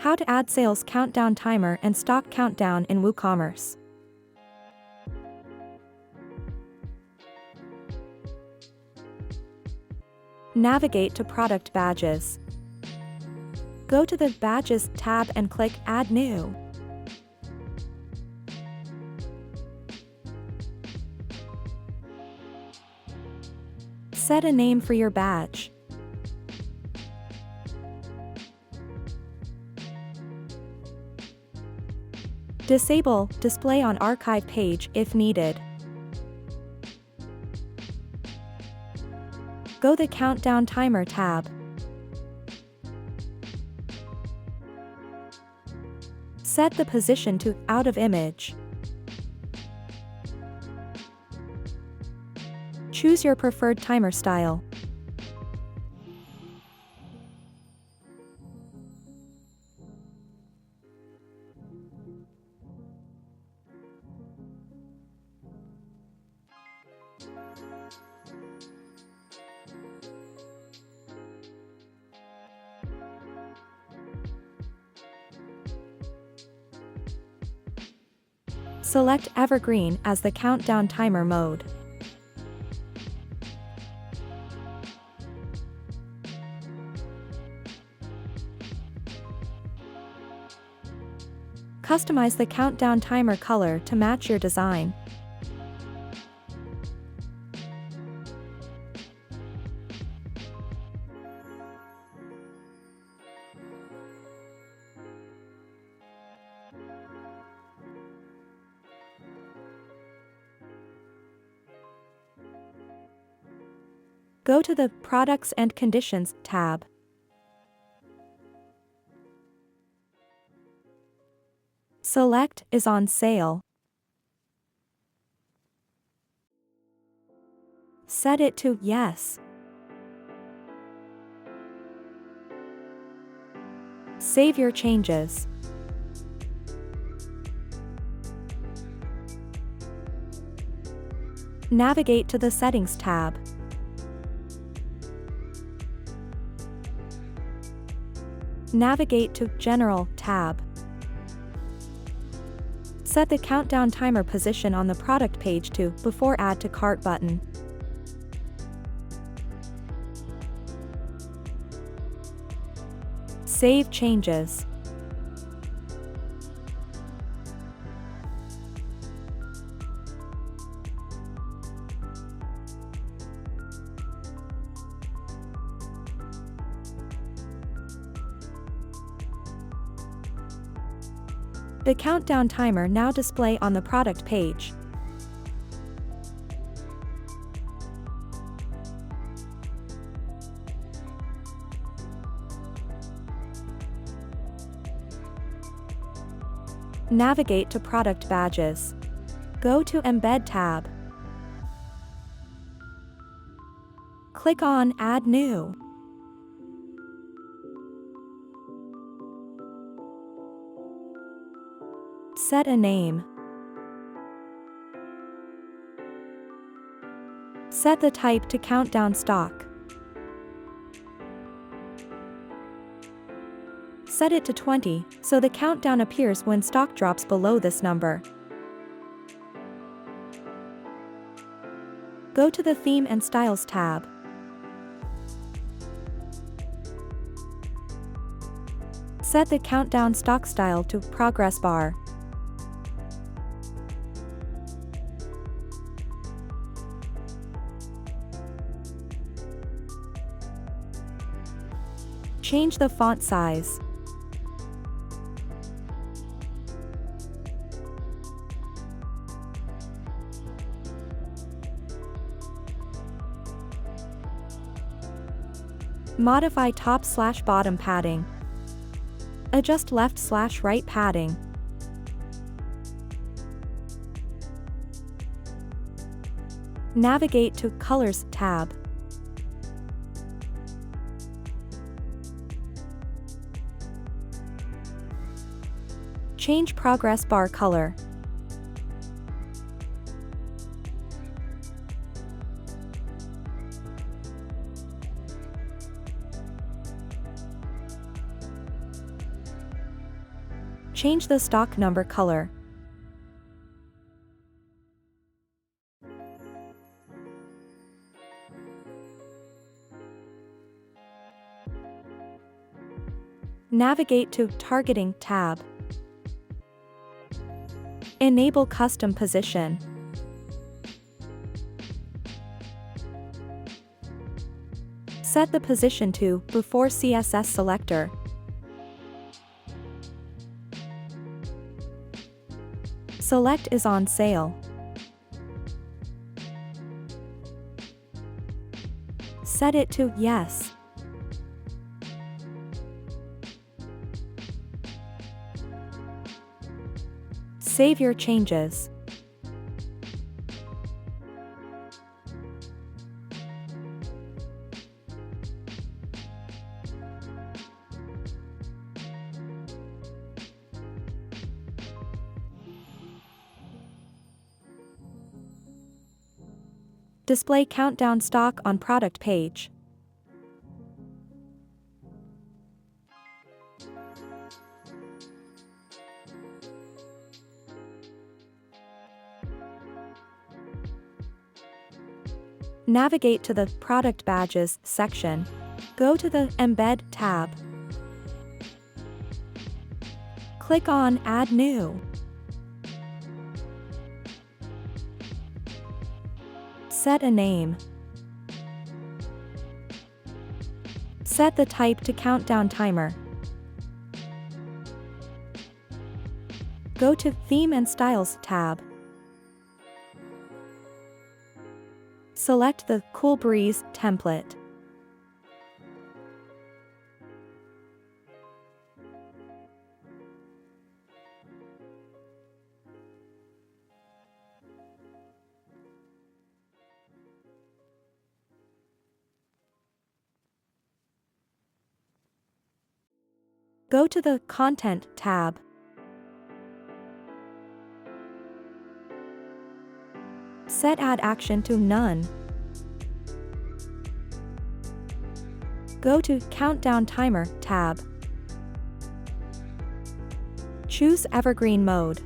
How to add sales countdown timer and stock countdown in WooCommerce. Navigate to Product Badges. Go to the Badges tab and click Add New. Set a name for your badge. Disable Display on Archive page if needed. Go to the Countdown Timer tab. Set the position to Out of Image. Choose your preferred timer style. Select Evergreen as the countdown timer mode. Customize the countdown timer color to match your design. Go to the Products and Conditions tab. Select Is on Sale. Set it to Yes. Save your changes. Navigate to the Settings tab. Navigate to General tab. Set the countdown timer position on the product page to Before Add to Cart button. Save changes. The countdown timer now display on the product page. Navigate to Product Badges. Go to Embed tab. Click on Add New. Set a name. Set the type to Countdown Stock. Set it to 20, so the countdown appears when stock drops below this number. Go to the Theme and Styles tab. Set the countdown stock style to Progress Bar. Change the font size. Modify top/bottom padding. Adjust left/right padding. Navigate to Colors tab. Change progress bar color. Change the stock number color. Navigate to Targeting tab. Enable Custom Position. Set the position to Before CSS Selector. Select is on sale. Set it to Yes. Save your changes. Display countdown stock on product page. Navigate to the Product Badges section. Go to the Embed tab. Click on Add New. Set a name. Set the type to Countdown Timer. Go to Theme and Styles tab. Select the Cool Breeze template. Go to the Content tab. Set Add Action to None. Go to Countdown Timer tab. Choose Evergreen Mode.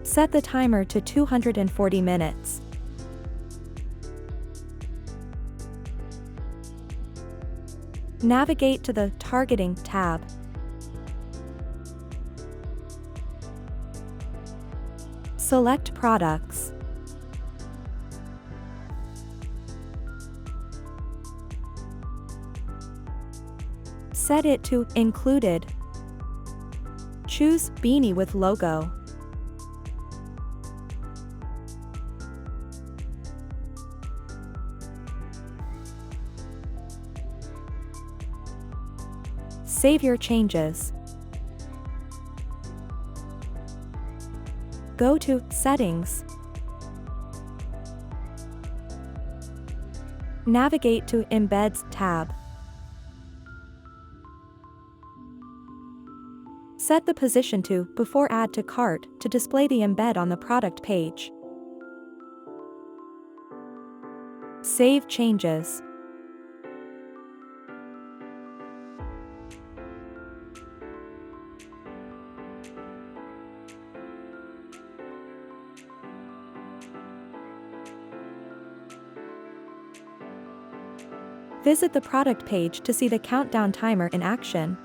Set the timer to 240 minutes. Navigate to the Targeting tab. Select Products. Set it to Included. Choose Beanie with logo. Save your changes. Go to Settings. Navigate to Embeds tab. Set the position to Before Add to Cart to display the embed on the product page. Save changes. Visit the product page to see the countdown timer in action.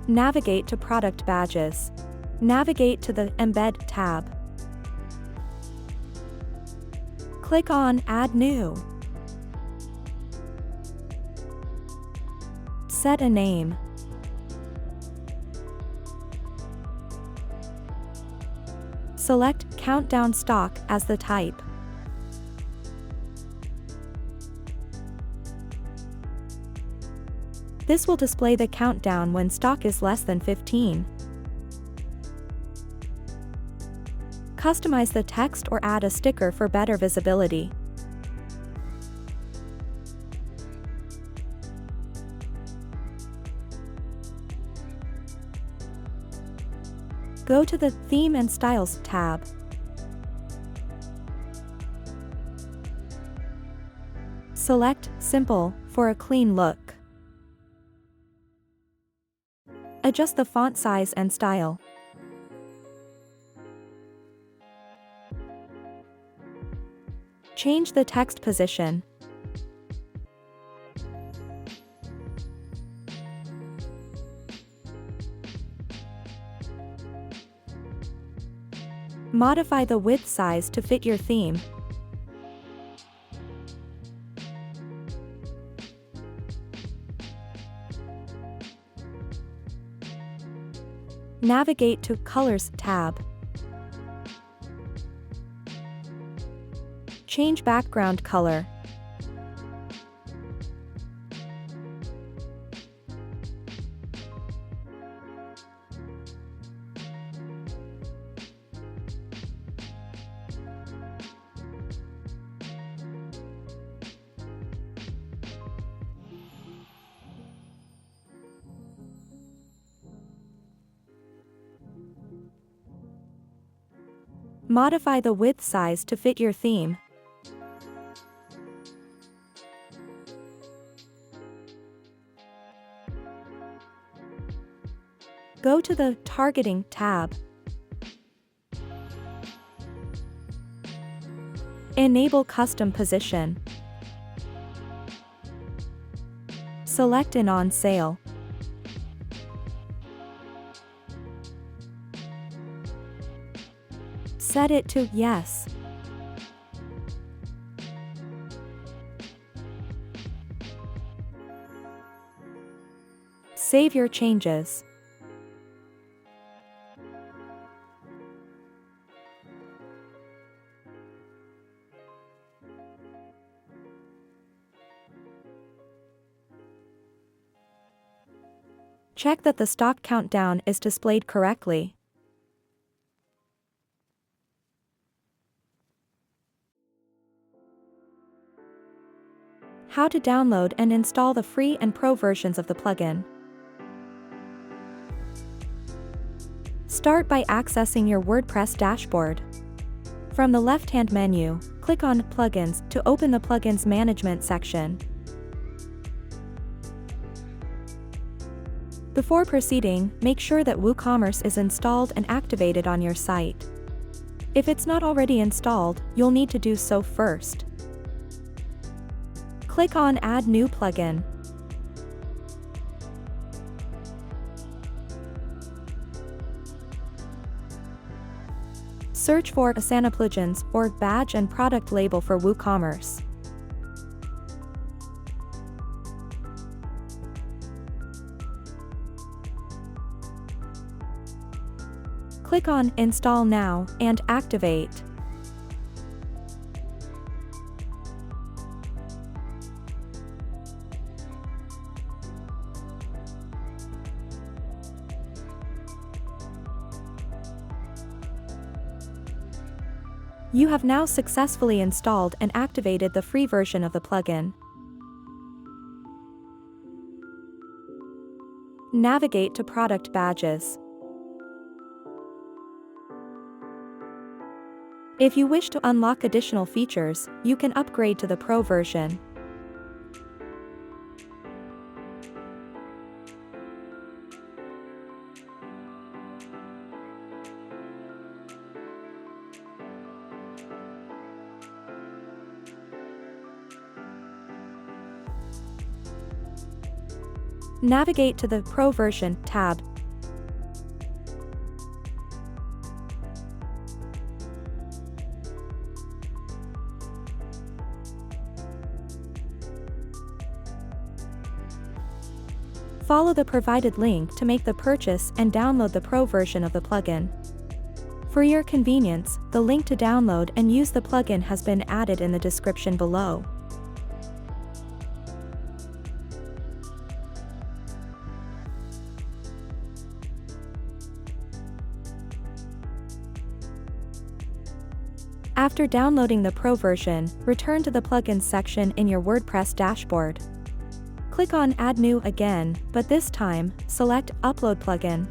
Navigate to Product Badges. Navigate to the Embed tab. Click on Add New. Set a name. Select Countdown Stock as the type. This will display the countdown when stock is less than 15. Customize the text or add a sticker for better visibility. Go to the Theme and Styles tab. Select Simple for a clean look. Adjust the font size and style. Change the text position. Modify the width size to fit your theme. Navigate to Colors tab. Change background color. Modify the width size to fit your theme. Go to the Targeting tab. Enable Custom Position. Select an On Sale. Set it to Yes. Save your changes. Check that the stock countdown is displayed correctly. How to download and install the free and pro versions of the plugin. Start by accessing your WordPress dashboard. From the left-hand menu, click on Plugins to open the Plugins Management section. Before proceeding, make sure that WooCommerce is installed and activated on your site. If it's not already installed, you'll need to do so first. Click on Add New Plugin. Search for Asana plugins or badge and product label for WooCommerce. Click on Install Now and activate. You have now successfully installed and activated the free version of the plugin. Navigate to Product Badges. If you wish to unlock additional features, you can upgrade to the Pro version. Navigate to the Pro version tab. Follow the provided link to make the purchase and download the Pro version of the plugin. For your convenience, the link to download and use the plugin has been added in the description below. After downloading the Pro version, return to the Plugins section in your WordPress dashboard. Click on Add New again, but this time, select Upload Plugin.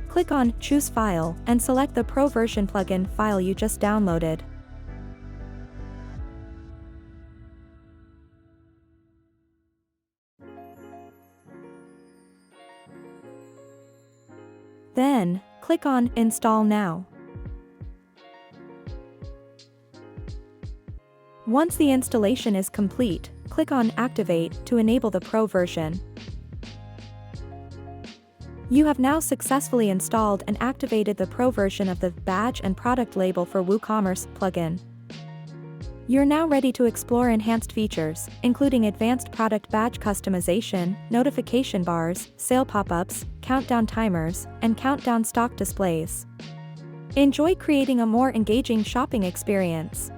Click on Choose File and select the Pro version plugin file you just downloaded. Then, click on Install Now. Once the installation is complete, click on Activate to enable the Pro version. You have now successfully installed and activated the Pro version of the Badge and Product Label for WooCommerce plugin. You're now ready to explore enhanced features, including advanced product badge customization, notification bars, sale pop-ups, countdown timers, and countdown stock displays. Enjoy creating a more engaging shopping experience.